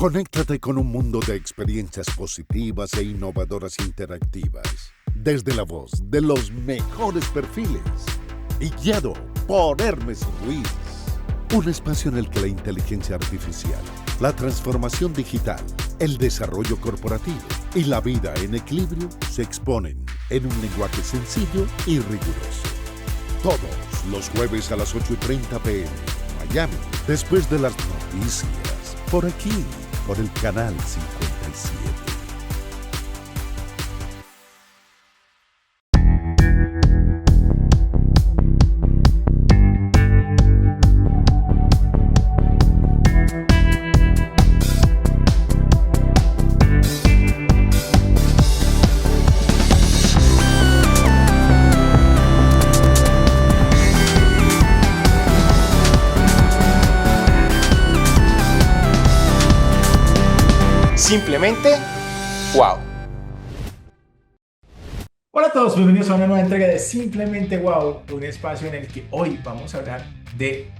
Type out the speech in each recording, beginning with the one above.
Conéctate con un mundo de experiencias positivas e innovadoras interactivas, desde la voz de los mejores perfiles y guiado por Hermes Ruiz. Un espacio en el que la inteligencia artificial, la transformación digital, el desarrollo corporativo y la vida en equilibrio se exponen en un lenguaje sencillo y riguroso. Todos los jueves a las 8:30 p.m. Miami, después de las noticias, por aquí, por el canal 57. Simplemente, wow. Hola a todos, bienvenidos a una nueva entrega de Simplemente Wow, un espacio en el que hoy vamos a hablar de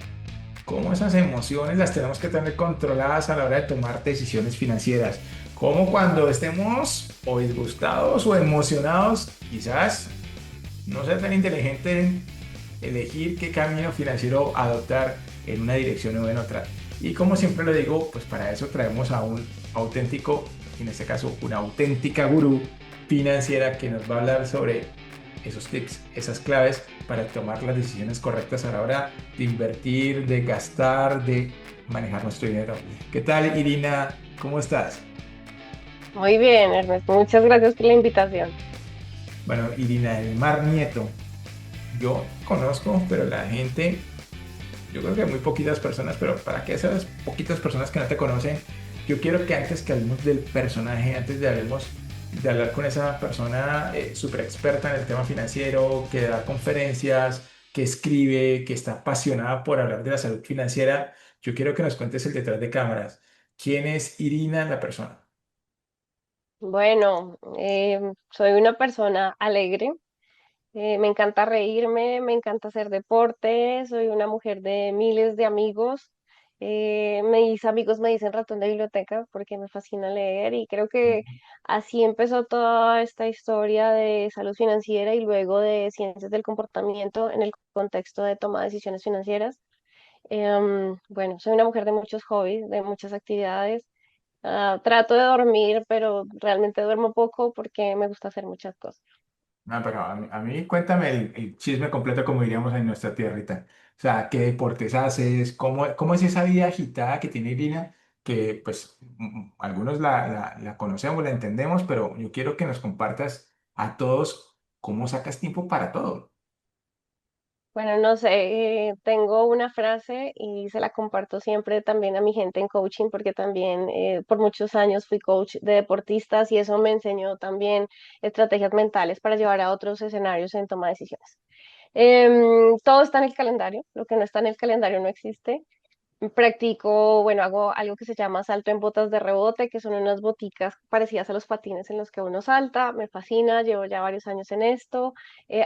cómo esas emociones las tenemos que tener controladas a la hora de tomar decisiones financieras. Cómo cuando estemos o disgustados o emocionados, quizás no sea tan inteligente en elegir qué camino financiero adoptar en una dirección o en otra. Y como siempre lo digo, pues para eso traemos a un auténtico, en este caso una auténtica gurú financiera que nos va a hablar sobre esos tips, esas claves para tomar las decisiones correctas a la hora de invertir, de gastar, de manejar nuestro dinero. ¿Qué tal, Irina? ¿Cómo estás? Muy bien, Ernesto. Muchas gracias por la invitación. Bueno, Irina del Mar Nieto, yo conozco, pero la gente, yo creo que muy poquitas personas, pero para que esas poquitas personas que no te conocen, yo quiero que antes que hablemos del personaje, antes de hablar con esa persona súper experta en el tema financiero, que da conferencias, que escribe, que está apasionada por hablar de la salud financiera, yo quiero que nos cuentes el detrás de cámaras. ¿Quién es Irina, la persona? Bueno, soy una persona alegre. Me encanta reírme, me encanta hacer deporte. Soy una mujer de miles de amigos. Mis amigos me dicen ratón de biblioteca porque me fascina leer y creo que así empezó toda esta historia de salud financiera y luego de ciencias del comportamiento en el contexto de toma de decisiones financieras. Bueno, soy una mujer de muchos hobbies, de muchas actividades. Trato de dormir, pero realmente duermo poco porque me gusta hacer muchas cosas. No, pero a mí cuéntame el chisme completo, como diríamos en nuestra tierrita. O sea, ¿qué deportes haces? ¿Cómo es esa vida agitada que tiene Irina? Que pues algunos la conocemos, la entendemos, pero yo quiero que nos compartas a todos cómo sacas tiempo para todo. Bueno, no sé, tengo una frase y se la comparto siempre también a mi gente en coaching porque también por muchos años fui coach de deportistas y eso me enseñó también estrategias mentales para llevar a otros escenarios en toma de decisiones. Todo está en el calendario, lo que no está en el calendario no existe. Practico, bueno, hago algo que se llama salto en botas de rebote, que son unas boticas parecidas a los patines en los que uno salta. Me fascina, llevo ya varios años en esto.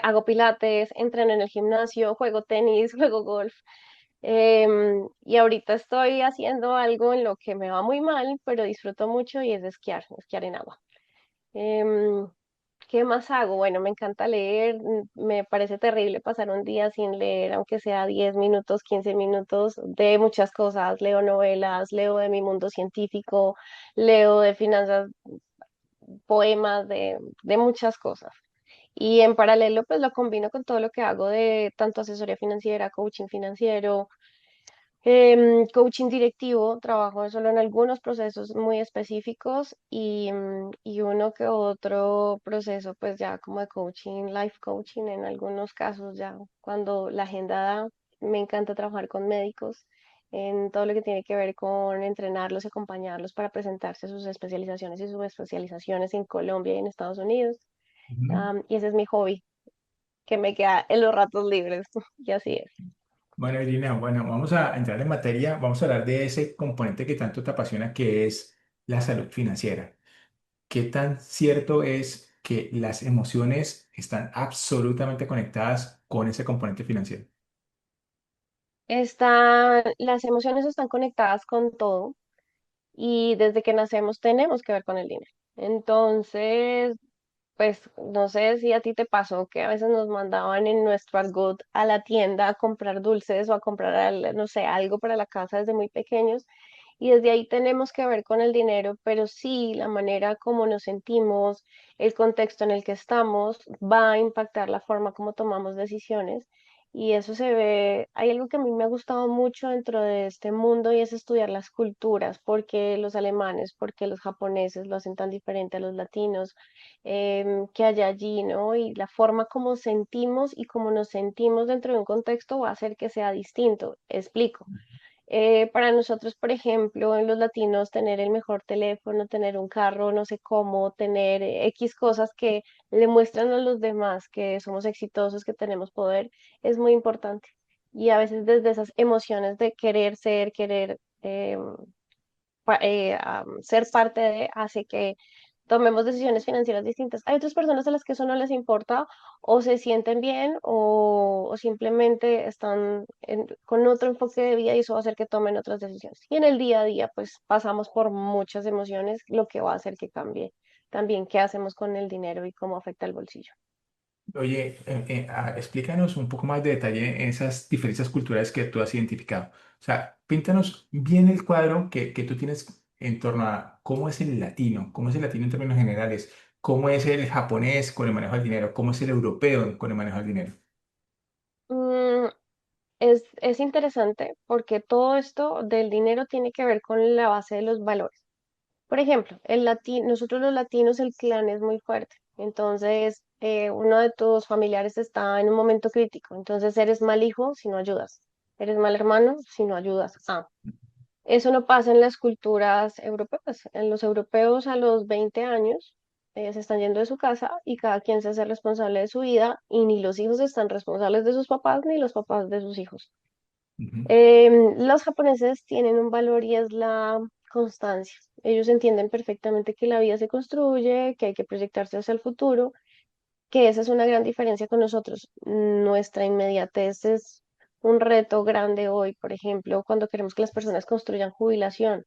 Hago pilates, entreno en el gimnasio, juego tenis, juego golf. Y ahorita estoy haciendo algo en lo que me va muy mal, pero disfruto mucho y es esquiar, esquiar en agua. Em, ¿Qué más hago? Bueno, me encanta leer, me parece terrible pasar un día sin leer, aunque sea 10 minutos, 15 minutos de muchas cosas. Leo novelas, leo de mi mundo científico, leo de finanzas, poemas, de muchas cosas. Y en paralelo, pues lo combino con todo lo que hago de tanto asesoría financiera, coaching financiero, coaching directivo. Trabajo solo en algunos procesos muy específicos y uno que otro proceso, pues ya como de coaching, life coaching en algunos casos, ya cuando la agenda da. Me encanta trabajar con médicos en todo lo que tiene que ver con entrenarlos y acompañarlos para presentarse sus especializaciones y subespecializaciones en Colombia y en Estados Unidos. Ujú. Y ese es mi hobby, que me queda en los ratos libres, y así es. Bueno, Irina, bueno, vamos a entrar en materia, vamos a hablar de ese componente que tanto te apasiona, que es la salud financiera. ¿Qué tan cierto es que las emociones están absolutamente conectadas con ese componente financiero? Las emociones están conectadas con todo. y desde que nacemos tenemos que ver con el dinero. Entonces, pues no sé si a ti te pasó que a veces nos mandaban en nuestro argot a la tienda a comprar dulces o a comprar, no sé, algo para la casa desde muy pequeños y desde ahí tenemos que ver con el dinero, pero sí la manera como nos sentimos, el contexto en el que estamos va a impactar la forma como tomamos decisiones. Y eso se ve, hay algo que a mí me ha gustado mucho dentro de este mundo y es estudiar las culturas, porque los alemanes, porque los japoneses lo hacen tan diferente a los latinos, que hay allí, ¿no? Y la forma como sentimos y cómo nos sentimos dentro de un contexto va a hacer que sea distinto. Explico. Para nosotros, por ejemplo, en los latinos, tener el mejor teléfono, tener un carro, no sé cómo, tener X cosas que le muestran a los demás que somos exitosos, que tenemos poder, es muy importante. Y a veces desde esas emociones de querer ser, querer ser parte de, hace que tomemos decisiones financieras distintas. Hay otras personas a las que eso no les importa o se sienten bien o simplemente están con otro enfoque de vida y eso va a hacer que tomen otras decisiones. Y en el día a día, pues pasamos por muchas emociones, lo que va a hacer que cambie también qué hacemos con el dinero y cómo afecta el bolsillo. Oye, explícanos un poco más de detalle en esas diferencias culturales que tú has identificado. O sea, píntanos bien el cuadro que tú tienes en torno a cómo es el latino en términos generales, cómo es el japonés con el manejo del dinero, cómo es el europeo con el manejo del dinero. Mm, es interesante porque todo esto del dinero tiene que ver con la base de los valores. Por ejemplo, nosotros los latinos, el clan es muy fuerte. Entonces, uno de tus familiares está en un momento crítico. Entonces, eres mal hijo si no ayudas. Eres mal hermano si no ayudas. Eso no pasa en las culturas europeas. En los europeos a los 20 años se están yendo de su casa y cada quien se hace responsable de su vida y ni los hijos están responsables de sus papás ni los papás de sus hijos. Ujú, Los japoneses tienen un valor y es la constancia. Ellos entienden perfectamente que la vida se construye, que hay que proyectarse hacia el futuro, que esa es una gran diferencia con nosotros. Nuestra inmediatez es un reto grande hoy, por ejemplo, cuando queremos que las personas construyan jubilación.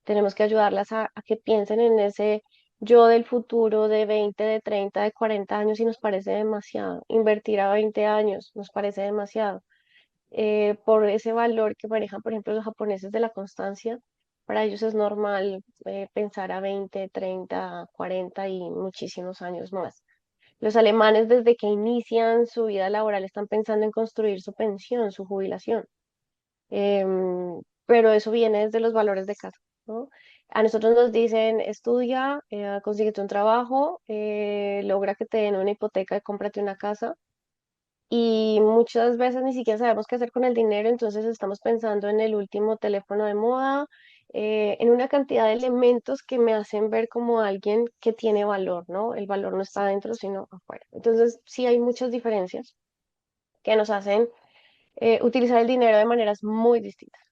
Tenemos que ayudarlas a que piensen en ese yo del futuro de 20, de 30, de 40 años y nos parece demasiado. Invertir a 20 años nos parece demasiado por ese valor que manejan, por ejemplo, los japoneses de la constancia. Para ellos es normal pensar a 20, 30, 40 y muchísimos años más. Los alemanes desde que inician su vida laboral están pensando en construir su pensión, su jubilación. Pero eso viene desde los valores de casa, ¿no? A nosotros nos dicen, estudia, consíguete un trabajo, logra que te den una hipoteca y cómprate una casa y muchas veces ni siquiera sabemos qué hacer con el dinero, entonces estamos pensando en el último teléfono de moda, en una cantidad de elementos que me hacen ver como alguien que tiene valor, ¿no? El valor no está adentro, sino afuera. Entonces, sí hay muchas diferencias que nos hacen utilizar el dinero de maneras muy distintas,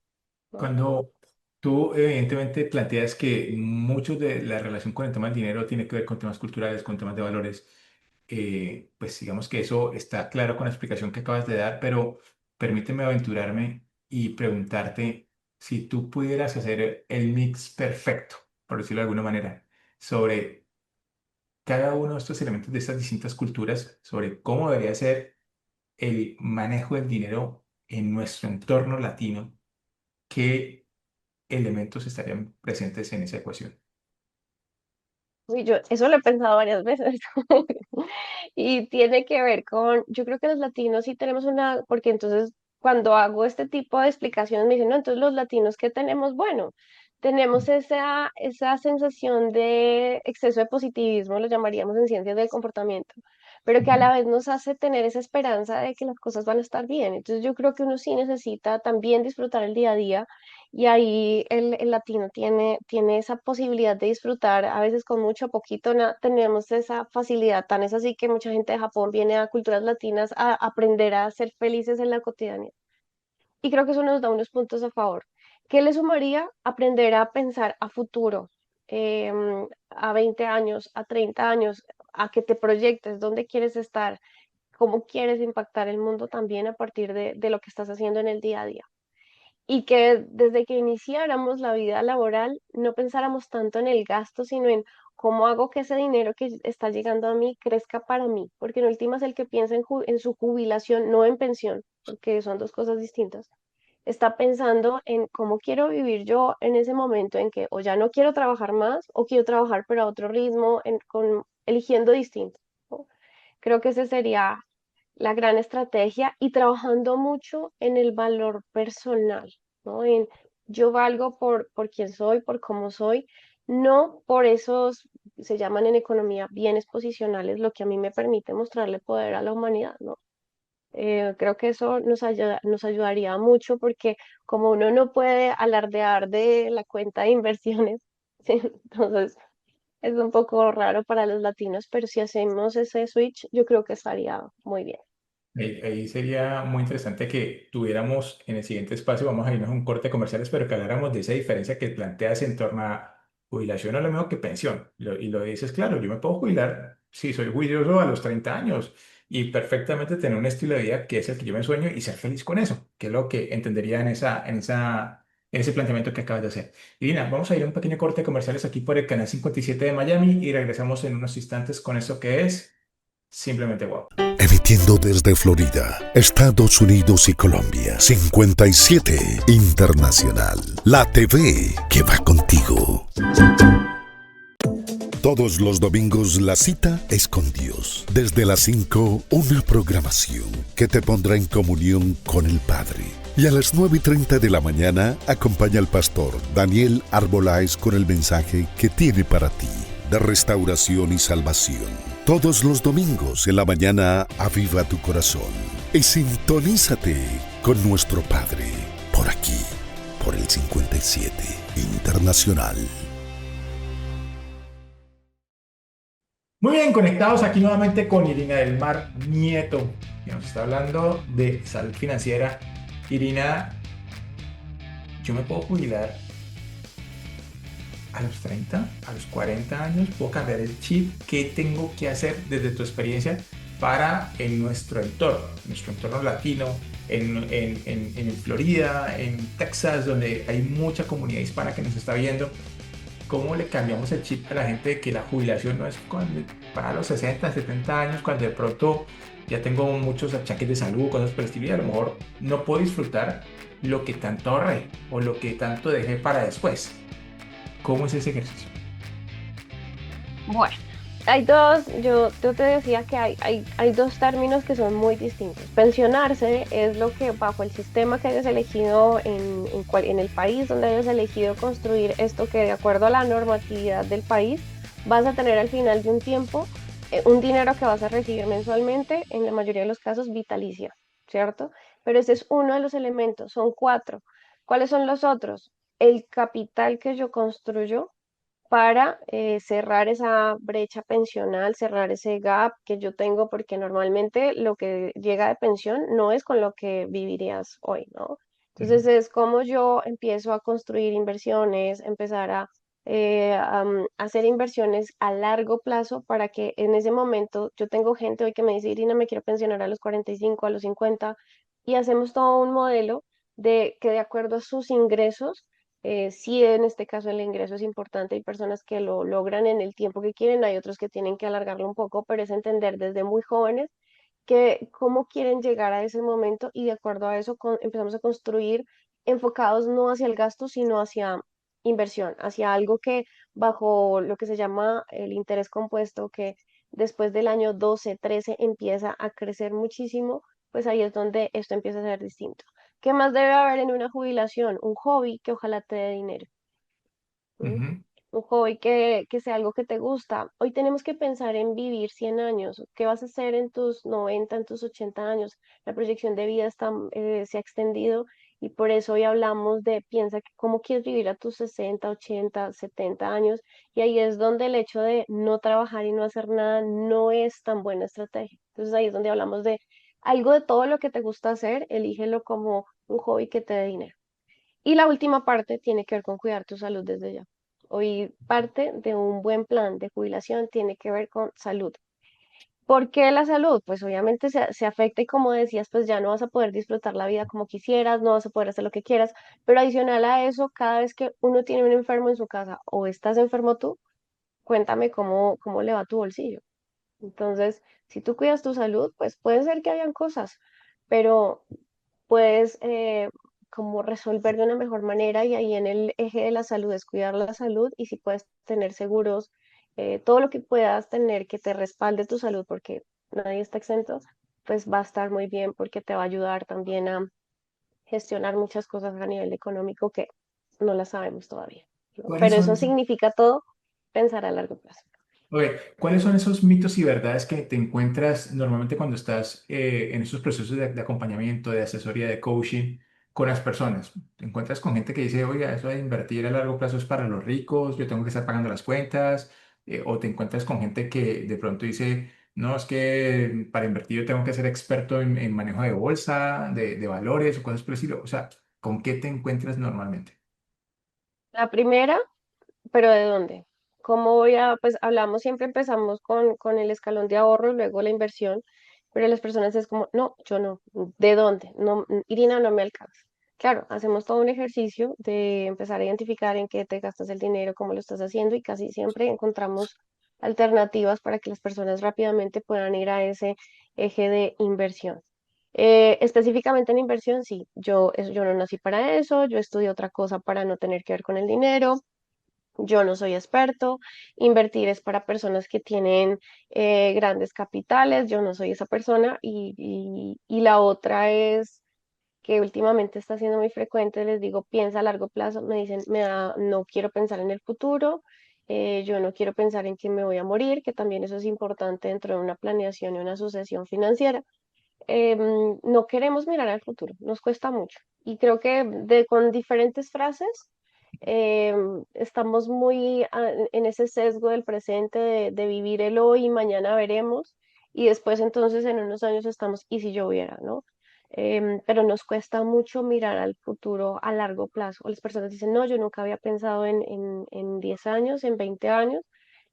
¿no? cuando tú evidentemente planteas que mucho de la relación con el tema del dinero tiene que ver con temas culturales, con temas de valores, pues digamos que eso está claro con la explicación que acabas de dar, pero permíteme aventurarme y preguntarte si tú pudieras hacer el mix perfecto, por decirlo de alguna manera, sobre cada uno de estos elementos de estas distintas culturas, sobre cómo debería ser el manejo del dinero en nuestro entorno latino. ¿Qué elementos estarían presentes en esa ecuación? Y yo eso lo he pensado varias veces. Y tiene que ver con, yo creo que los latinos sí tenemos una, porque entonces cuando hago este tipo de explicaciones me dicen, no, entonces los latinos, ¿qué tenemos? Bueno, tenemos esa sensación de exceso de positivismo, lo llamaríamos en ciencias del comportamiento, pero que a Ujú. la vez nos hace tener esa esperanza de que las cosas van a estar bien. Entonces yo creo que uno sí necesita también disfrutar el día a día y ahí el latino tiene esa posibilidad de disfrutar, a veces con mucho, poquito, tenemos esa facilidad, tan es así que mucha gente de Japón viene a culturas latinas a aprender a ser felices en la cotidianidad. Y creo que eso nos da unos puntos a favor. ¿Qué le sumaría? Aprender a pensar a futuro, a 20 años, a 30 años, a que te proyectes, dónde quieres estar, cómo quieres impactar el mundo también a partir de lo que estás haciendo en el día a día. y que desde que iniciáramos la vida laboral no pensáramos tanto en el gasto, sino en cómo hago que ese dinero que está llegando a mí crezca para mí, porque en últimas el que piensa en su jubilación, no en pensión, porque son dos cosas distintas, está pensando en cómo quiero vivir yo en ese momento en que o ya no quiero trabajar más o quiero trabajar pero a otro ritmo, eligiendo distinto, ¿no? Creo que ese sería la gran estrategia y trabajando mucho en el valor personal, ¿no? En yo valgo por quién soy, por cómo soy, no por esos, se llaman en economía bienes posicionales, lo que a mí me permite mostrarle poder a la humanidad, ¿no? Creo que eso nos ayudaría mucho porque como uno no puede alardear de la cuenta de inversiones, ¿sí? Entonces es un poco raro para los latinos, pero si hacemos ese switch, yo creo que estaría muy bien. Ahí sería muy interesante que tuviéramos en el siguiente espacio, vamos a irnos a un corte de comerciales, pero que habláramos de esa diferencia que planteas en torno a jubilación a lo mismo que pensión. Y lo dices claro, yo me puedo jubilar si soy juicioso a los 30 años y perfectamente tener un estilo de vida que es el que yo me sueño y ser feliz con eso, que es lo que entendería en ese planteamiento que acabas de hacer. Irina, vamos a ir a un pequeño corte de comerciales aquí por el canal 57 de Miami y regresamos en unos instantes con esto que es Simplemente Wow. Emitiendo desde Florida, Estados Unidos y Colombia. 57 Internacional. La TV que va contigo. Todos los domingos la cita es con Dios. Desde las 5, una programación que te pondrá en comunión con el Padre. Y a las 9:30 de la mañana acompaña al pastor Daniel Arbolais con el mensaje que tiene para ti de restauración y salvación. Todos los domingos en la mañana aviva tu corazón y sintonízate con nuestro Padre por aquí, por el 57 Internacional. Muy bien, conectados aquí nuevamente con Irina del Mar Nieto, que nos está hablando de salud financiera. Irina, yo me puedo jubilar a los 30, a los 40 años, puedo cambiar el chip. ¿Qué tengo que hacer desde tu experiencia para en nuestro entorno latino, en Florida, en Texas, donde hay mucha comunidad hispana que nos está viendo? ¿Cómo le cambiamos el chip a la gente de que la jubilación no es para los 60, 70 años, cuando de pronto ya tengo muchos achaques de salud, cosas por el estilo, y a lo mejor no puedo disfrutar lo que tanto ahorré o lo que tanto dejé para después? ¿Cómo es ese ejercicio? Bueno, hay dos, yo te decía que hay dos términos que son muy distintos. Pensionarse es lo que bajo el sistema que hayas elegido en el país donde hayas elegido construir esto que de acuerdo a la normatividad del país vas a tener al final de un tiempo un dinero que vas a recibir mensualmente, en la mayoría de los casos vitalicia, ¿cierto? Pero ese es uno de los elementos, son cuatro. ¿Cuáles son los otros? El capital que yo construyo para cerrar esa brecha pensional, cerrar ese gap que yo tengo, porque normalmente lo que llega de pensión no es con lo que vivirías hoy, ¿no? Entonces es como yo empiezo a construir inversiones, empezar a hacer inversiones a largo plazo para que en ese momento yo tengo gente hoy que me dice, Irina, me quiero pensionar a los 45, a los 50, y hacemos todo un modelo de que de acuerdo a sus ingresos, sí, en este caso el ingreso es importante, hay personas que lo logran en el tiempo que quieren, hay otros que tienen que alargarlo un poco, pero es entender desde muy jóvenes que cómo quieren llegar a ese momento y de acuerdo a eso empezamos a construir enfocados no hacia el gasto, sino hacia inversión, hacia algo que bajo lo que se llama el interés compuesto, que después del año 12 13 empieza a crecer muchísimo, pues ahí es donde esto empieza a ser distinto. ¿Qué más debe haber en una jubilación? Un hobby que ojalá te dé dinero. ¿M? Ujú. Un hobby que sea algo que te gusta. Hoy tenemos que pensar en vivir 100 años. ¿Qué vas a hacer en tus 90, en tus 80 años? La proyección de vida se ha extendido y por eso hoy hablamos de piensa que cómo quieres vivir a tus 60, 80, 70 años. Y ahí es donde el hecho de no trabajar y no hacer nada no es tan buena estrategia. Entonces ahí es donde hablamos de algo de todo lo que te gusta hacer, elígelo como un hobby que te dé dinero. Y la última parte tiene que ver con cuidar tu salud desde ya. Hoy parte de un buen plan de jubilación tiene que ver con salud. ¿Por qué la salud? Pues obviamente se afecta y como decías, pues ya no vas a poder disfrutar la vida como quisieras, no vas a poder hacer lo que quieras, pero adicional a eso, cada vez que uno tiene un enfermo en su casa o estás enfermo tú, cuéntame cómo le va a tu bolsillo. Entonces, si tú cuidas tu salud, pues puede ser que hayan cosas, pero puedes como resolver de una mejor manera y ahí en el eje de la salud es cuidar la salud y si puedes tener seguros, todo lo que puedas tener que te respalde tu salud porque nadie está exento, pues va a estar muy bien porque te va a ayudar también a gestionar muchas cosas a nivel económico que no las sabemos todavía, ¿no? ¿Cuáles Pero son eso esos? significa todo pensar a largo plazo. Ok, ¿cuáles son esos mitos y verdades que te encuentras normalmente cuando estás en esos procesos de acompañamiento, de asesoría, de coaching con las personas? Te encuentras con gente que dice, oiga, eso de invertir a largo plazo es para los ricos, yo tengo que estar pagando las cuentas, o te encuentras con gente que de pronto dice, no, es que para invertir yo tengo que ser experto en manejo de bolsa, de valores o cosas por el estilo. O sea, ¿con qué te encuentras normalmente? La primera, pero ¿de dónde? ¿Cómo voy a, pues hablamos, siempre empezamos con el escalón de ahorro y luego la inversión, pero las personas es como, no, yo no, ¿de dónde? No, Irina, no me alcanza. Claro, hacemos todo un ejercicio de empezar a identificar en qué te gastas el dinero, cómo lo estás haciendo y casi siempre encontramos alternativas para que las personas rápidamente puedan ir a ese eje de inversión. Específicamente en inversión, sí, yo no nací para eso, yo estudié otra cosa para no tener que ver con el dinero. Yo no soy experto, invertir es para personas que tienen grandes capitales, yo no soy esa persona y la otra es que últimamente está siendo muy frecuente, les digo, piensa a largo plazo, me dicen, no quiero pensar en el futuro, yo no quiero pensar en que me voy a morir, que también eso es importante dentro de una planeación y una sucesión financiera. No queremos mirar al futuro, nos cuesta mucho. Y creo que con diferentes frases estamos muy en ese sesgo del presente de vivir el hoy y mañana veremos. Y después entonces en unos años estamos, ¿y si yo hubiera, no? Pero nos cuesta mucho mirar al futuro a largo plazo. Las personas dicen, no, yo nunca había pensado en 10 años, en 20 años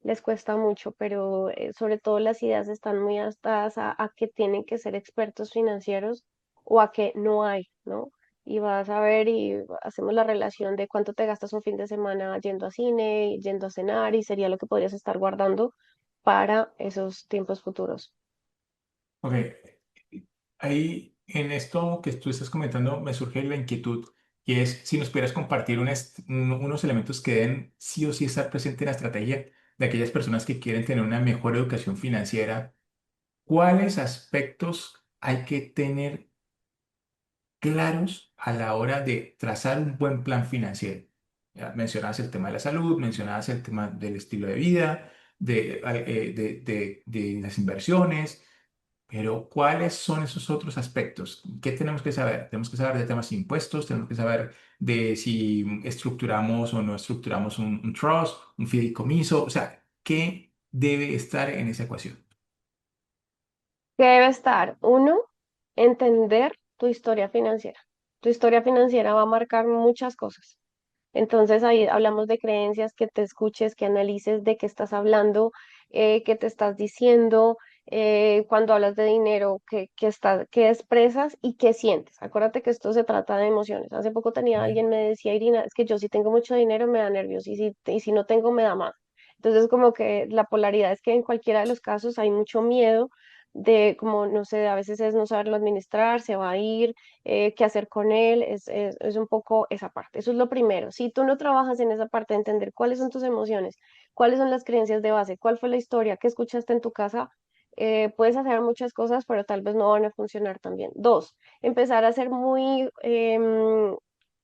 les cuesta mucho, pero sobre todo las ideas están muy atadas a que tienen que ser expertos financieros o a que no hay, ¿no? Y vas a ver y hacemos la relación de cuánto te gastas un fin de semana yendo a cine, yendo a cenar y sería lo que podrías estar guardando para esos tiempos futuros. Ok, ahí en esto que tú estás comentando me surge la inquietud y es si nos pudieras compartir unos elementos que deben sí o sí estar presentes en la estrategia de aquellas personas que quieren tener una mejor educación financiera. ¿Cuáles aspectos hay que tener claros a la hora de trazar un buen plan financiero? Ya mencionabas el tema de la salud, mencionabas el tema del estilo de vida, de las inversiones. Pero ¿cuáles son esos otros aspectos? ¿Qué tenemos que saber? Tenemos que saber de temas de impuestos, tenemos que saber de si estructuramos o no estructuramos un trust, un fideicomiso, o sea, ¿qué debe estar en esa ecuación? Que debe estar, uno, entender tu historia financiera. Tu historia financiera va a marcar muchas cosas. Entonces ahí hablamos de creencias, que te escuches, que analices de qué estás hablando, qué te estás diciendo, cuando hablas de dinero, qué expresas y qué sientes. Acuérdate que esto se trata de emociones. Hace poco tenía Ok. alguien me decía, Irina, es que yo si tengo mucho dinero me da nervios y si no tengo me da más. Entonces como que la polaridad es que en cualquiera de los casos hay mucho miedo de como, no sé, a veces es no saberlo administrar, se va a ir, qué hacer con él, es un poco esa parte. Eso es lo primero. Si tú no trabajas en esa parte de entender cuáles son tus emociones, cuáles son las creencias de base, cuál fue la historia que escuchaste en tu casa, puedes hacer muchas cosas, pero tal vez no van a funcionar tan bien. Dos, empezar a ser muy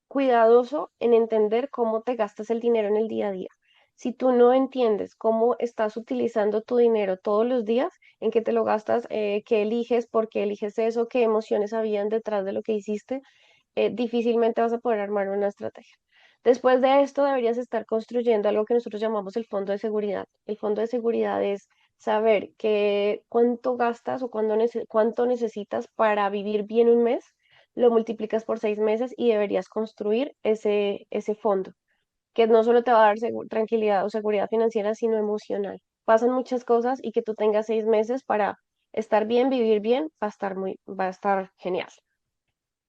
cuidadoso en entender cómo te gastas el dinero en el día a día. Si tú no entiendes cómo estás utilizando tu dinero todos los días, en qué te lo gastas, qué eliges, por qué eliges eso, qué emociones habían detrás de lo que hiciste, difícilmente vas a poder armar una estrategia. Después de esto, deberías estar construyendo algo que nosotros llamamos el fondo de seguridad. El fondo de seguridad es saber cuánto gastas o cuánto necesitas para vivir bien un mes, lo multiplicas por 6 meses y deberías construir ese fondo, que no solo te va a dar tranquilidad o seguridad financiera, sino emocional. Pasan muchas cosas y que tú tengas 6 meses para estar bien, vivir bien, va a estar genial.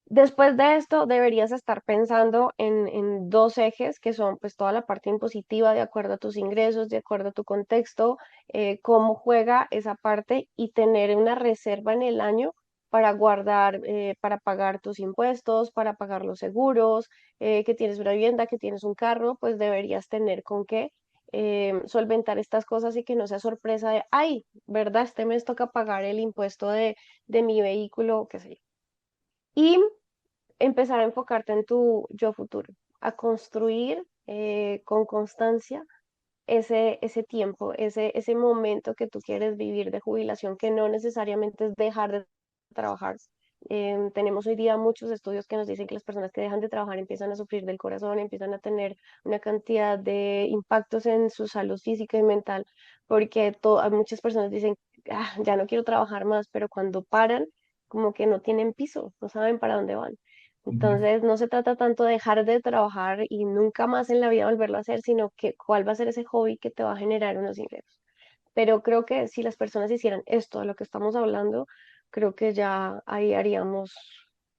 Después de esto, deberías estar pensando en dos ejes que son pues toda la parte impositiva de acuerdo a tus ingresos, de acuerdo a tu contexto, cómo juega esa parte y tener una reserva en el año para guardar, para pagar tus impuestos, para pagar los seguros, que tienes una vivienda, que tienes un carro, pues deberías tener con qué solventar estas cosas y que no sea sorpresa de, ay, ¿verdad? Este mes toca pagar el impuesto de mi vehículo, qué sé yo. Y empezar a enfocarte en tu yo futuro, a construir con constancia ese tiempo, ese momento que tú quieres vivir de jubilación, que no necesariamente es dejar de trabajar. Tenemos hoy día muchos estudios que nos dicen que las personas que dejan de trabajar empiezan a sufrir del corazón, empiezan a tener una cantidad de impactos en su salud física y mental, porque muchas personas dicen, "Ah, ya no quiero trabajar más", pero cuando paran, como que no tienen piso, no saben para dónde van. Ujú. Entonces, no se trata tanto de dejar de trabajar y nunca más en la vida volverlo a hacer, sino que cuál va a ser ese hobby que te va a generar unos ingresos. Pero creo que si las personas hicieran esto, de lo que estamos hablando, creo que ya ahí haríamos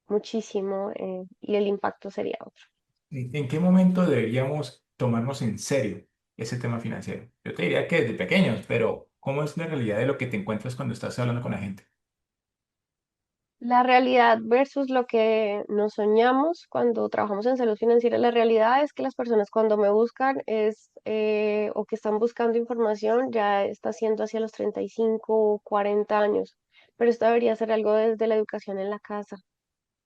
muchísimo, y el impacto sería otro. ¿En qué momento deberíamos tomarnos en serio ese tema financiero? Yo te diría que desde pequeños, pero ¿cómo es la realidad de lo que te encuentras cuando estás hablando con la gente? La realidad versus lo que nos soñamos cuando trabajamos en salud financiera, la realidad es que las personas cuando me buscan o que están buscando información ya está siendo hacia los 35 o 40 años, pero esto debería ser algo desde la educación en la casa.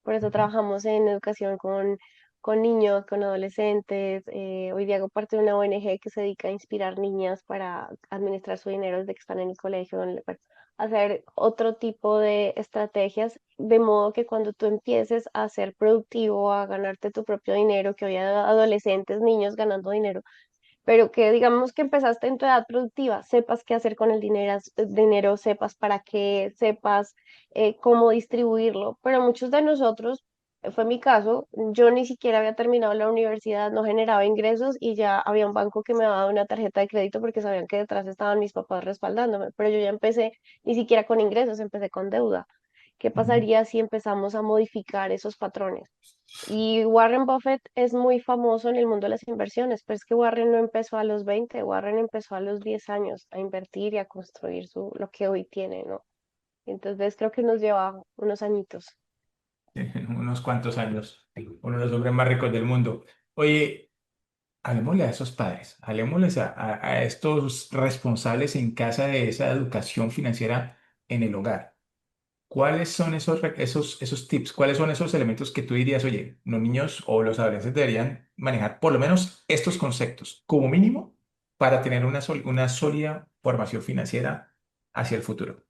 Por eso Ujú. trabajamos en educación con niños, con adolescentes. Hoy día hago parte de una ONG que se dedica a inspirar niñas para administrar su dinero desde que están en el colegio, bueno, hacer otro tipo de estrategias, de modo que cuando tú empieces a ser productivo, a ganarte tu propio dinero, que hoy hay adolescentes, niños ganando dinero, pero que digamos que empezaste en tu edad productiva, sepas qué hacer con el dinero, sepas para qué, sepas cómo distribuirlo. Pero muchos de nosotros, fue mi caso, yo ni siquiera había terminado la universidad, no generaba ingresos y ya había un banco que me daba una tarjeta de crédito porque sabían que detrás estaban mis papás respaldándome, pero yo ya empecé ni siquiera con ingresos, empecé con deuda. ¿Qué Ujú. pasaría si empezamos a modificar esos patrones? Y Warren Buffett es muy famoso en el mundo de las inversiones, pero es que Warren no empezó a los 20, Warren empezó a los 10 años a invertir y a construir lo que hoy tiene, ¿no? Entonces creo que nos lleva unos añitos. En unos cuantos años, uno de los hombres más ricos del mundo. Oye, hablemosle a esos padres, hablemosles a estos responsables en casa de esa educación financiera en el hogar. ¿Cuáles son esos tips? ¿Cuáles son esos elementos que tú dirías, oye, los niños o los adolescentes deberían manejar por lo menos estos conceptos como mínimo para tener una sólida formación financiera hacia el futuro?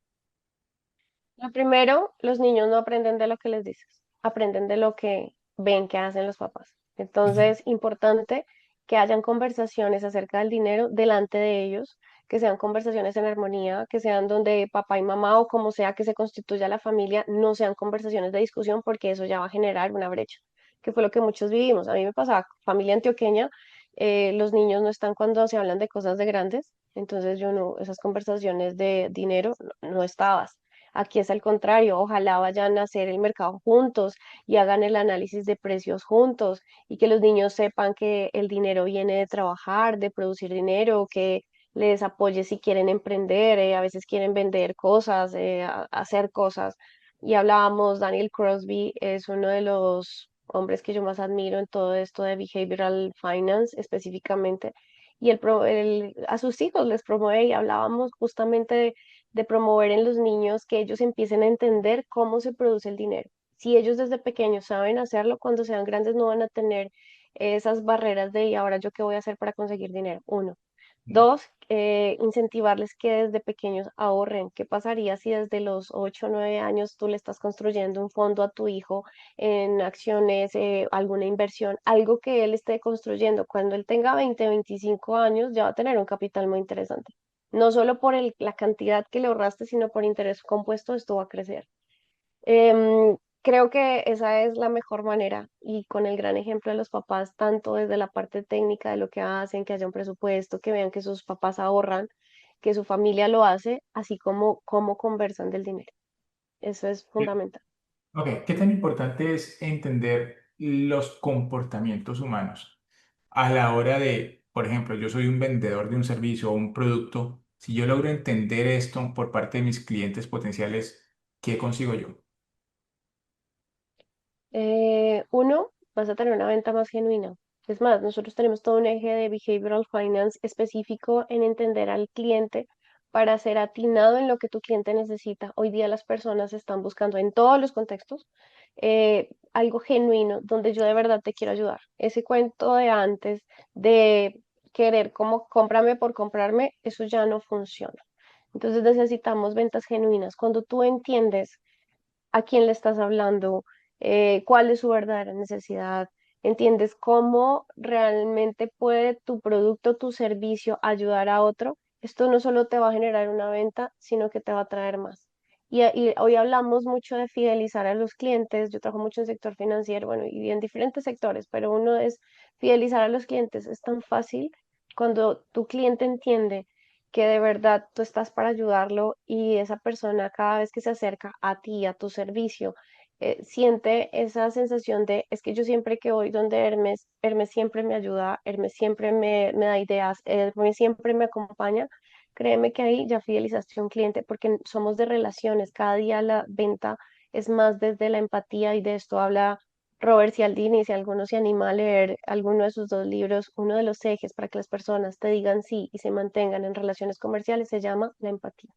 Lo primero, los niños no aprenden de lo que les dices, aprenden de lo que ven que hacen los papás. Ujú. Entonces, importante que hayan conversaciones acerca del dinero delante de ellos, que sean conversaciones en armonía, que sean donde papá y mamá o como sea que se constituya la familia, no sean conversaciones de discusión porque eso ya va a generar una brecha, que fue lo que muchos vivimos. A mí me pasaba, familia antioqueña, los niños no están cuando se hablan de cosas de grandes, entonces yo no, esas conversaciones de dinero no estabas. Aquí es al contrario, ojalá vayan a hacer el mercado juntos y hagan el análisis de precios juntos y que los niños sepan que el dinero viene de trabajar, de producir dinero, que les apoye si quieren emprender, a veces quieren vender cosas, hacer cosas. Y hablábamos, Daniel Crosby es uno de los hombres que yo más admiro en todo esto de behavioral finance específicamente. Y a sus hijos les promueve y hablábamos justamente de promover en los niños que ellos empiecen a entender cómo se produce el dinero. Si ellos desde pequeños saben hacerlo, cuando sean grandes no van a tener esas barreras de, ¿y ahora yo qué voy a hacer para conseguir dinero? Uno. Dos, incentivarles que desde pequeños ahorren. ¿Qué pasaría si desde los 8 o 9 años tú le estás construyendo un fondo a tu hijo en acciones, alguna inversión, algo que él esté construyendo? Cuando él tenga 20, 25 años, ya va a tener un capital muy interesante. No solo por la cantidad que le ahorraste, sino por interés compuesto, esto va a crecer. Creo que esa es la mejor manera y con el gran ejemplo de los papás, tanto desde la parte técnica de lo que hacen, que haya un presupuesto, que vean que sus papás ahorran, que su familia lo hace, así como cómo conversan del dinero. Eso es fundamental. Ok, ¿qué tan importante es entender los comportamientos humanos a la hora de, por ejemplo, yo soy un vendedor de un servicio o un producto, si yo logro entender esto por parte de mis clientes potenciales, ¿qué consigo yo? Uno, vas a tener una venta más genuina. Es más, nosotros tenemos todo un eje de behavioral finance específico en entender al cliente para ser atinado en lo que tu cliente necesita. Hoy día las personas están buscando en todos los contextos algo genuino donde yo de verdad te quiero ayudar. Ese cuento de antes de querer como cómprame por comprarme, eso ya no funciona. Entonces necesitamos ventas genuinas. Cuando tú entiendes a quién le estás hablando, cuál es su verdadera necesidad, entiendes cómo realmente puede tu producto, tu servicio ayudar a otro, esto no solo te va a generar una venta, sino que te va a traer más. Y hoy hablamos mucho de fidelizar a los clientes. Yo trabajo mucho en sector financiero, bueno, y en diferentes sectores, pero uno es fidelizar a los clientes. Es tan fácil cuando tu cliente entiende que de verdad tú estás para ayudarlo y esa persona cada vez que se acerca a ti, a tu servicio, siente esa sensación de, es que yo siempre que voy donde Hermes, Hermes siempre me ayuda, Hermes siempre me da ideas, Hermes siempre me acompaña. Créeme que ahí ya fidelizaste a un cliente porque somos de relaciones. Cada día la venta es más desde la empatía y de esto habla Robert Cialdini. Si alguno se anima a leer alguno de sus dos libros, uno de los ejes para que las personas te digan sí y se mantengan en relaciones comerciales se llama la empatía.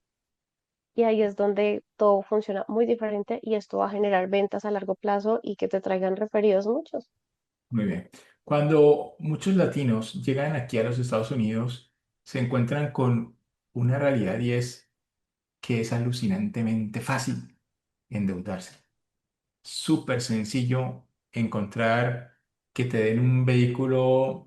Y ahí es donde todo funciona muy diferente y esto va a generar ventas a largo plazo y que te traigan referidos muchos. Muy bien. Cuando muchos latinos llegan aquí a los Estados Unidos, se encuentran con una realidad y es que es alucinantemente fácil endeudarse. Súper sencillo encontrar que te den un vehículo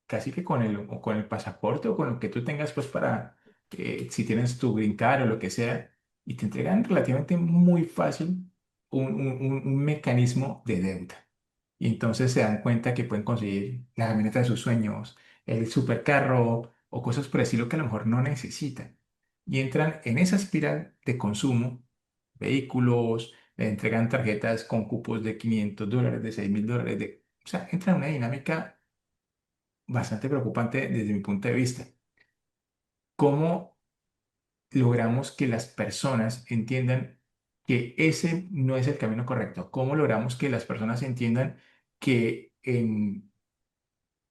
casi que o con el pasaporte o con lo que tú tengas pues para si tienes tu green card o lo que sea y te entregan relativamente muy fácil un mecanismo de deuda. Y entonces se dan cuenta que pueden conseguir la camioneta de sus sueños, el supercarro o cosas por el estilo que a lo mejor no necesitan. Y entran en esa espiral de consumo, vehículos, le entregan tarjetas con cupos de $500, de $6.000, o sea, entra en una dinámica bastante preocupante desde mi punto de vista. ¿Cómo logramos que las personas entiendan que ese no es el camino correcto? ¿Cómo logramos que las personas entiendan que en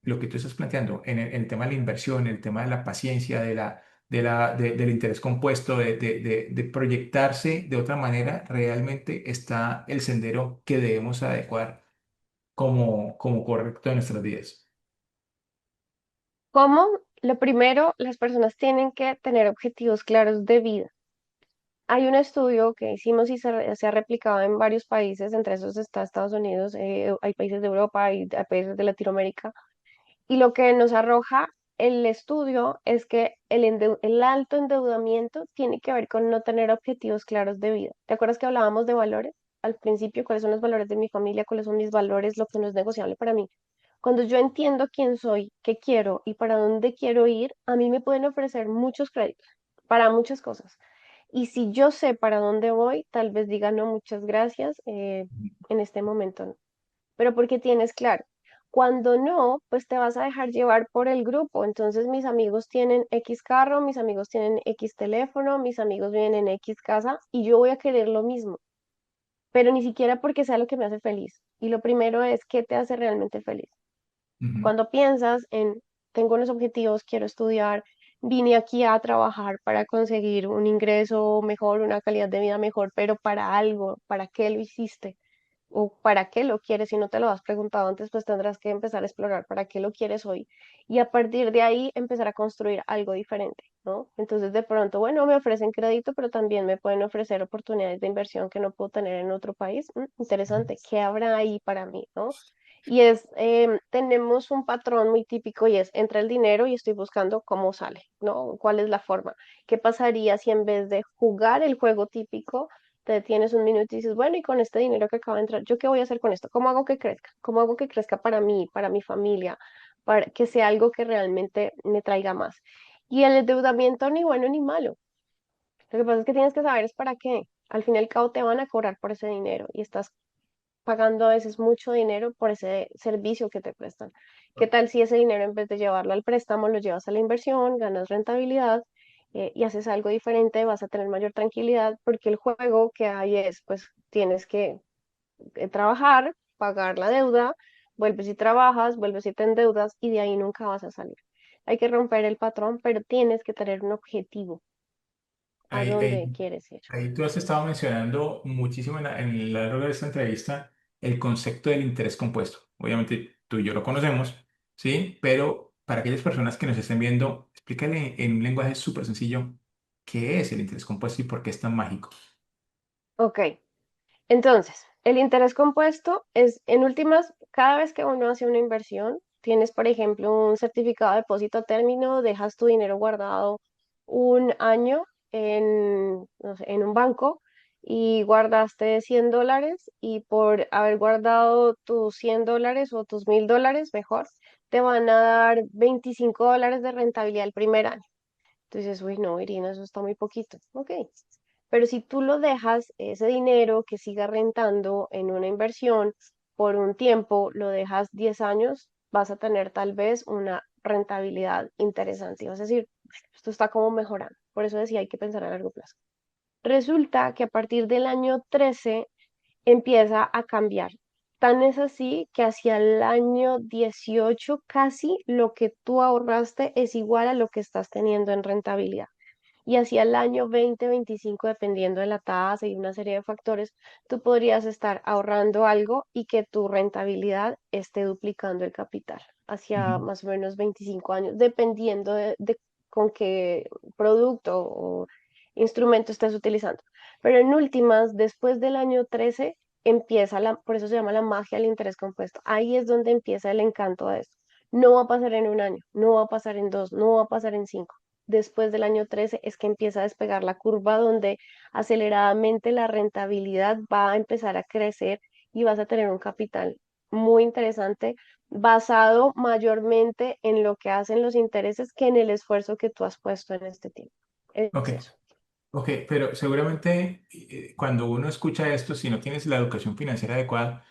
lo que tú estás planteando, en el tema de la inversión, el tema de la paciencia, del interés compuesto, de proyectarse de otra manera, realmente está el sendero que debemos adecuar como correcto en nuestras vidas? ¿Cómo? Lo primero, las personas tienen que tener objetivos claros de vida. Hay un estudio que hicimos y se ha replicado en varios países, entre esos está Estados Unidos, hay países de Europa, hay países de Latinoamérica. Y lo que nos arroja el estudio es que el alto endeudamiento tiene que ver con no tener objetivos claros de vida. ¿Te acuerdas que hablábamos de valores al principio? ¿Cuáles son los valores de mi familia? ¿Cuáles son mis valores? Lo que no es negociable para mí. Cuando yo entiendo quién soy, qué quiero y para dónde quiero ir, a mí me pueden ofrecer muchos créditos para muchas cosas. Y si yo sé para dónde voy, tal vez diga no, muchas gracias, en este momento no, pero porque tienes claro. Cuando no, pues te vas a dejar llevar por el grupo. Entonces mis amigos tienen X carro, mis amigos tienen X teléfono, mis amigos viven en X casa y yo voy a querer lo mismo, pero ni siquiera porque sea lo que me hace feliz. Y lo primero es qué te hace realmente feliz. Ujú, Cuando piensas en, tengo unos objetivos, quiero estudiar, vine aquí a trabajar para conseguir un ingreso mejor, una calidad de vida mejor, pero para algo, ¿para qué lo hiciste? O para qué lo quieres, si no te lo has preguntado antes, pues tendrás que empezar a explorar para qué lo quieres hoy y a partir de ahí empezar a construir algo diferente, ¿no? Entonces de pronto, bueno, me ofrecen crédito, pero también me pueden ofrecer oportunidades de inversión que no puedo tener en otro país. Interesante, ¿qué habrá ahí para mí, ¿no? Y tenemos un patrón muy típico y es, entra el dinero y estoy buscando cómo sale, ¿no? ¿Cuál es la forma? ¿Qué pasaría si en vez de jugar el juego típico, te detienes un minuto y dices, bueno, y con este dinero que acaba de entrar, ¿yo qué voy a hacer con esto? ¿Cómo hago que crezca? ¿Cómo hago que crezca para mí, para mi familia, para que sea algo que realmente me traiga más? Y el endeudamiento ni bueno ni malo. Lo que pasa es que tienes que saber es para qué. Al fin y al cabo te van a cobrar por ese dinero y estás pagando a veces mucho dinero por ese servicio que te prestan. ¿Qué tal si ese dinero en vez de llevarlo al préstamo lo llevas a la inversión, ganas rentabilidad y haces algo diferente, vas a tener mayor tranquilidad porque el juego que hay es, pues tienes que trabajar, pagar la deuda, vuelves y trabajas, vuelves y te endeudas y de ahí nunca vas a salir. Hay que romper el patrón, pero tienes que tener un objetivo a Ahí, ahí, dónde quieres ir. ahí tú has estado mencionando muchísimo en la largo de esta entrevista el concepto del interés compuesto. Obviamente tú y yo lo conocemos, ¿sí? Pero para aquellas personas que nos estén viendo, explícale en un lenguaje súper sencillo qué es el interés compuesto y por qué es tan mágico. Ok, entonces, el interés compuesto es, en últimas, cada vez que uno hace una inversión, tienes, por ejemplo, un certificado de depósito a término, dejas tu dinero guardado un año en, no sé, en un banco y guardaste $100 y por haber guardado tus $100 o tus $1000, mejor, te van a dar $25 de rentabilidad el primer año. Entonces, uy, no, Irina, eso está muy poquito. Ok. Pero si tú lo dejas, ese dinero que siga rentando en una inversión por un tiempo, lo dejas 10 años, vas a tener tal vez una rentabilidad interesante. Y vas a decir, esto está como mejorando. Por eso decía, hay que pensar a largo plazo. Resulta que a partir del año 13 empieza a cambiar. Tan es así que hacia el año 18 casi lo que tú ahorraste es igual a lo que estás teniendo en rentabilidad. Y hacia el año 2025, dependiendo de la tasa y una serie de factores, tú podrías estar ahorrando algo y que tu rentabilidad esté duplicando el capital hacia Ujú. más o menos 25 años, dependiendo de con qué producto o instrumento estés utilizando. Pero en últimas, después del año 13, empieza por eso se llama la magia del interés compuesto. Ahí es donde empieza el encanto de esto. No va a pasar en un año, no va a pasar en dos, no va a pasar en cinco. Después del año 13 es que empieza a despegar la curva donde aceleradamente la rentabilidad va a empezar a crecer y vas a tener un capital muy interesante basado mayormente en lo que hacen los intereses que en el esfuerzo que tú has puesto en este tiempo. Ok. Es eso. Ok, pero seguramente cuando uno escucha esto, si no tienes la educación financiera adecuada,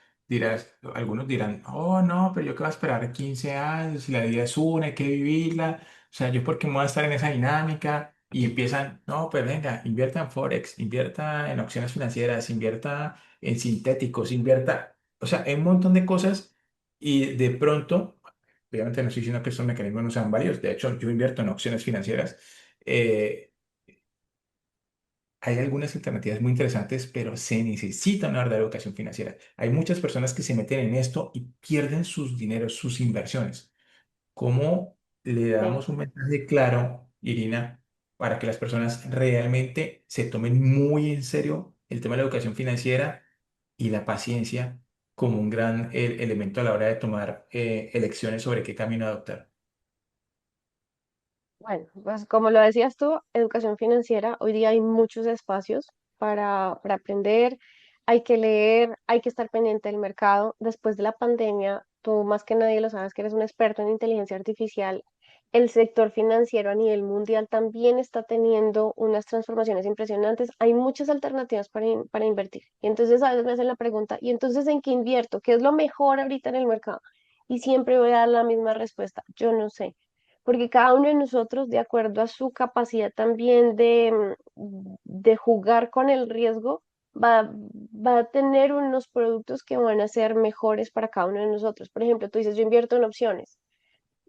algunos dirán, oh no, pero yo qué voy a esperar 15 años, si la vida es una, hay que vivirla, o sea, yo por qué me voy a estar en esa dinámica y empiezan, no, pues venga, invierta en Forex, invierta en opciones financieras, invierta en sintéticos, invierta, o sea, hay un montón de cosas y de pronto, obviamente no estoy diciendo que estos mecanismos no sean válidos, de hecho yo invierto en opciones financieras. eh, Hay algunas alternativas muy interesantes, pero se necesita una verdadera educación financiera. Hay muchas personas que se meten en esto y pierden sus dineros, sus inversiones. ¿Cómo le Sí. damos un mensaje claro, Irina, para que las personas realmente se tomen muy en serio el tema de la educación financiera y la paciencia como un gran elemento a la hora de tomar elecciones sobre qué camino adoptar? Bueno, pues como lo decías tú, educación financiera, hoy día hay muchos espacios para aprender, hay que leer, hay que estar pendiente del mercado. Después de la pandemia, tú más que nadie lo sabes que eres un experto en inteligencia artificial. El sector financiero a nivel mundial también está teniendo unas transformaciones impresionantes. Hay muchas alternativas para invertir. Y entonces a veces me hacen la pregunta, ¿y entonces en qué invierto? ¿Qué es lo mejor ahorita en el mercado? Y siempre voy a dar la misma respuesta, yo no sé porque cada uno de nosotros, de acuerdo a su capacidad también de jugar con el riesgo, va a tener unos productos que van a ser mejores para cada uno de nosotros. Por ejemplo, tú dices, yo invierto en opciones,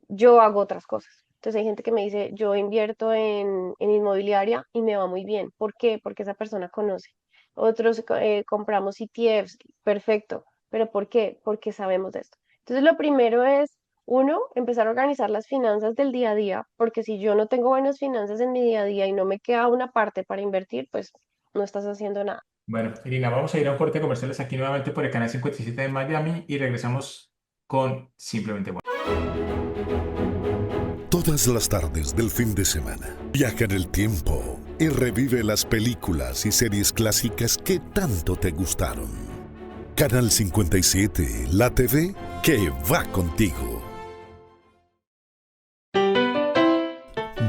yo hago otras cosas. Entonces hay gente que me dice, yo invierto en inmobiliaria y me va muy bien. ¿Por qué? Porque esa persona conoce. Otros compramos ETFs, perfecto. ¿Pero por qué? Porque sabemos de esto. Entonces lo primero es, uno, empezar a organizar las finanzas del día a día, porque si yo no tengo buenas finanzas en mi día a día y no me queda una parte para invertir, pues no estás haciendo nada. Bueno, Irina, vamos a ir a un corte de comerciales aquí nuevamente por el canal 57 de Miami y regresamos con Simplemente Bueno. Todas las tardes del fin de semana, viaja en el tiempo y revive las películas y series clásicas que tanto te gustaron. Canal 57, la TV que va contigo.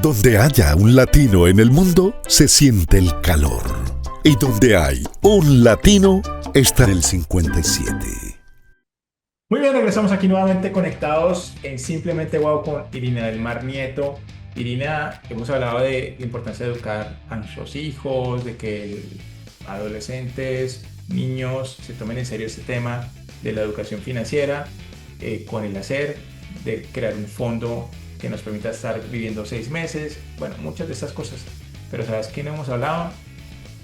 Donde haya un latino en el mundo, se siente el calor. Y donde hay un latino, está el 57. Muy bien, regresamos aquí nuevamente conectados en Simplemente Wow con Irina del Mar Nieto. Irina, hemos hablado de la importancia de educar a nuestros hijos, de que adolescentes, niños se tomen en serio este tema de la educación financiera, con el hacer, de crear un fondo que nos permita estar viviendo 6 meses, bueno, muchas de estas cosas. Pero ¿sabes qué no hemos hablado?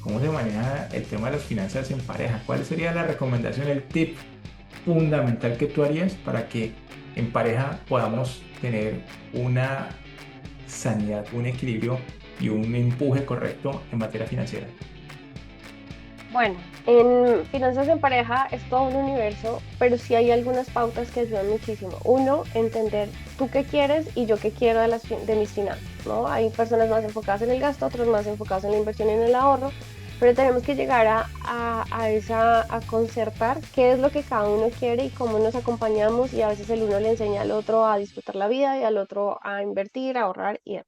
¿Cómo se maneja el tema de las finanzas en pareja? ¿Cuál sería la recomendación, el tip fundamental que tú harías para que en pareja podamos tener una sanidad, un equilibrio y un empuje correcto en materia financiera? Bueno, en finanzas en pareja es todo un universo, pero sí hay algunas pautas que ayudan muchísimo. Uno, entender tú qué quieres y yo qué quiero de mis finanzas, ¿no? Hay personas más enfocadas en el gasto, otros más enfocados en la inversión y en el ahorro, pero tenemos que llegar a concertar qué es lo que cada uno quiere y cómo nos acompañamos, y a veces el uno le enseña al otro a disfrutar la vida y al otro a invertir, a ahorrar y demás.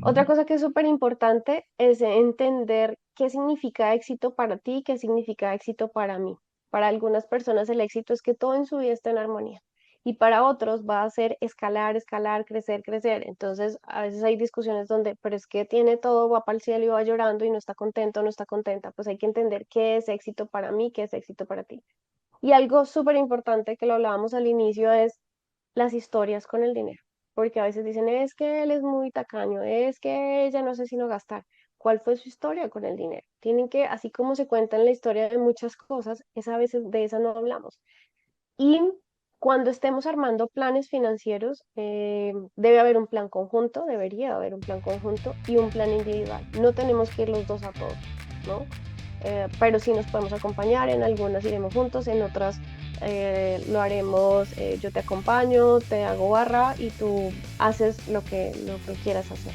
Otra cosa que es súper importante es entender qué significa éxito para ti y qué significa éxito para mí. Para algunas personas el éxito es que todo en su vida esté en armonía, y para otros va a ser escalar, escalar, crecer, crecer. Entonces a veces hay discusiones donde, pero es que tiene todo, va para el cielo y va llorando y no está contento, no está contenta. Pues hay que entender qué es éxito para mí, qué es éxito para ti. Y algo súper importante que lo hablábamos al inicio es las historias con el dinero, porque a veces dicen, es que él es muy tacaño, es que ella no sé si no gastar. ¿Cuál fue su historia con el dinero? Tienen que, así como se cuenta en la historia de muchas cosas, esa a veces de esa no hablamos. Y cuando estemos armando planes financieros, debe haber un plan conjunto, debería haber un plan conjunto y un plan individual. No tenemos que ir los dos a todos, ¿no? Pero sí nos podemos acompañar, en algunas iremos juntos, en otras lo haremos, yo te acompaño, te hago barra y tú haces lo que quieras hacer.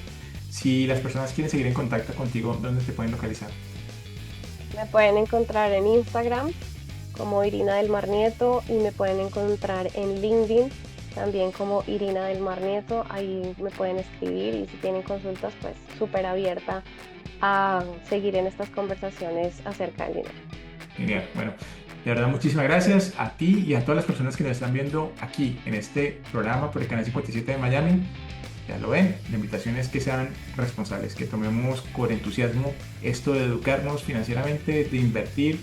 Si las personas quieren seguir en contacto contigo, ¿dónde te pueden localizar? Me pueden encontrar en Instagram como Irina del Mar Nieto, y me pueden encontrar en LinkedIn también como Irina del Mar Nieto. Ahí me pueden escribir, y si tienen consultas, pues súper abierta a seguir en estas conversaciones acerca del dinero. Genial. Bueno, de verdad, muchísimas gracias a ti y a todas las personas que nos están viendo aquí en este programa por el canal 57 de Miami. Ya lo ven, la invitación es que sean responsables, que tomemos con entusiasmo esto de educarnos financieramente, de invertir,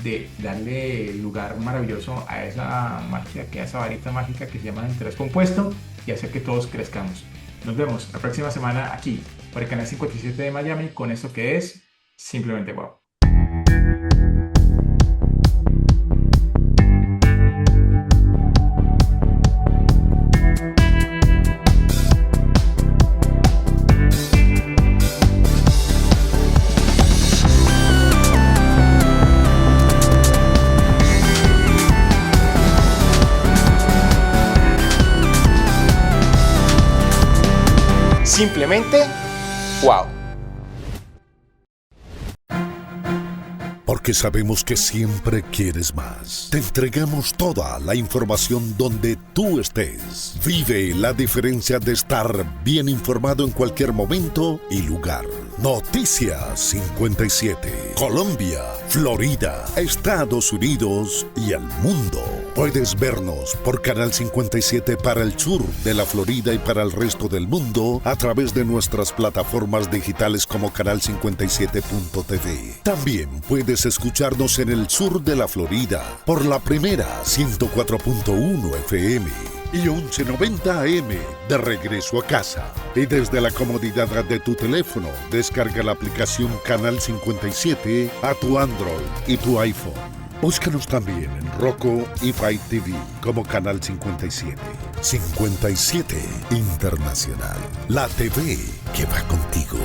de darle lugar maravilloso a esa magia, a esa varita mágica que se llama interés compuesto, y hacer que todos crezcamos. Nos vemos la próxima semana aquí por el canal 57 de Miami con esto que es Simplemente Wow. Simplemente wow. Porque sabemos que siempre quieres más. Te entregamos toda la información donde tú estés. Vive la diferencia de estar bien informado en cualquier momento y lugar. Noticias 57. Colombia, Florida, Estados Unidos y el mundo. Puedes vernos por Canal 57 para el sur de la Florida y para el resto del mundo a través de nuestras plataformas digitales como canal57.tv. También puedes escucharnos en el sur de la Florida por la primera 104.1 FM y 1190 AM de regreso a casa. Y desde la comodidad de tu teléfono, descarga la aplicación Canal 57 a tu Android y tu iPhone. Búscanos también en Roku y Fire TV como Canal 57. 57 Internacional, la TV que va contigo.